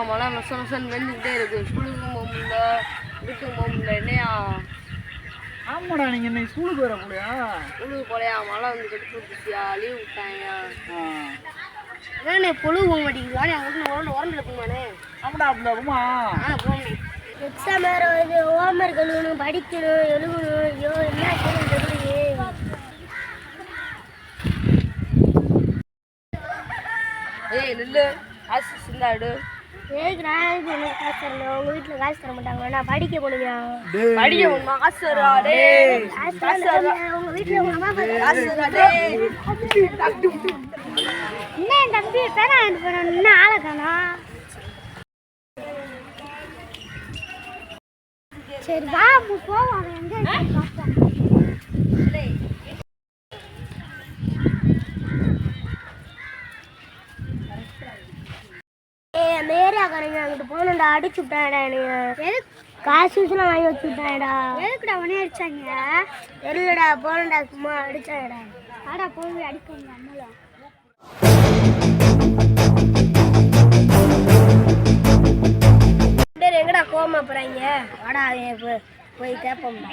மழை மசம் வெந்துக்கிட்டே இருக்கு. ஸ்கூலுக்கும் போக முடியல, வீட்டுக்கும் போக முடியல. என்னையா? ஆமாடா, நீங்க இன்னைக்கு ஸ்கூலுக்கு வர போலையா? ஸ்கூலுக்கு போலையா? மழை வந்து கெடுத்து விட்டுச்சியா, லீவ் விட்டாங்க. என்னண்ணே பொழுது போக மாட்டேங்குது. அங்கே உரண்டு இருக்குமாண்ணே? ஆமாடா, அப்படியா போமா? போகணும். எக்ஸாம் வேறு வருது, ஹோம்ஒர்க் எழுதணும், படிக்கணும், எழுதணும். ஐயோ என்ன தெரியலையே. ஏய் நில்லு, காசு சிந்தாடு. ஏதுக்கு நான் காசு தரணும்? உங்கள் வீட்டில் காசு தர மாட்டாங்க. நான் படிக்க போடுங்க. படிக்க போகணுமா? காசு தருவா. உங்கள் வீட்டில் உங்கள் அம்மா காசு என்ன என் தம்பி பேனா வாங்கிட்டு போனோம், இன்னும் ஆளை காணோம். சரி வா போவோம். எங்கே பார்ப்போம். மேரியாக்காரங்க அங்கிட்டு போகணும்டா, அடிச்சு விட்டாடா. எனக்கு காசு வச்சுலாம் வாங்கி வச்சு விட்டாடா. எதுக்குடா உடனே அடிச்சாங்க? தெரியலடா, போகணும்டா, சும்மா அடிச்சாடா. ஆடா போய் அடிக்கணும் நம்மளும். எங்கடா கோமா போறாங்க? வாடா போய் கேட்போம்டா.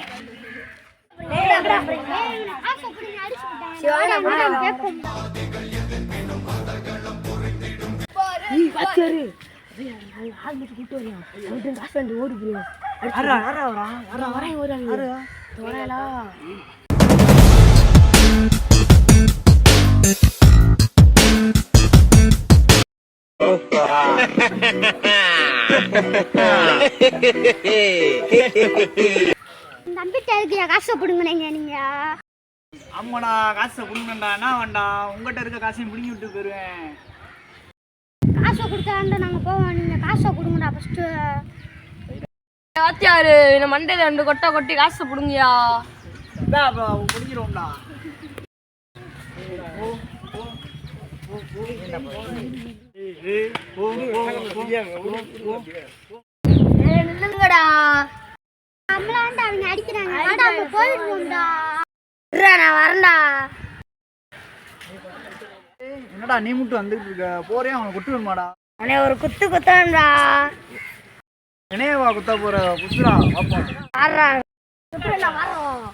நம்பிட்டு இருக்கியா? காசை பிடுங்கினீங்க நீங்க. ஆமாடா, காசை பிடுங்கண்டா. என்ன வேண்டாம், உங்ககிட்ட இருக்க காசையும் பிடிங்கி விட்டு போயிருவேன். காசை கொடுத்தாண்டா நாங்கள் போவோம். நீங்கள் காசை கொடுங்கடா ஃபஸ்ட்டு. வாத்தியாரு இந்த மண்டையில 2 கொட்டை கொட்டி காசு பிடுங்கயா. பிடிக்கிறோம்டா. நில்லுங்கடா. நம்மளாண்டா அவங்க அடிக்கிறாங்க. நம்ம போயிடுவோம்டா. நான் வரேன்டா. என்னடா நீ மட்டும் வந்துட்டு இருக்க? போறேன், அவனை குத்து வருமாடா. அவனே ஒரு குத்து குத்தான்டா. என்னையவா குத்தா போற? குத்துடா பாப்போம். வர்றான். வரோம்.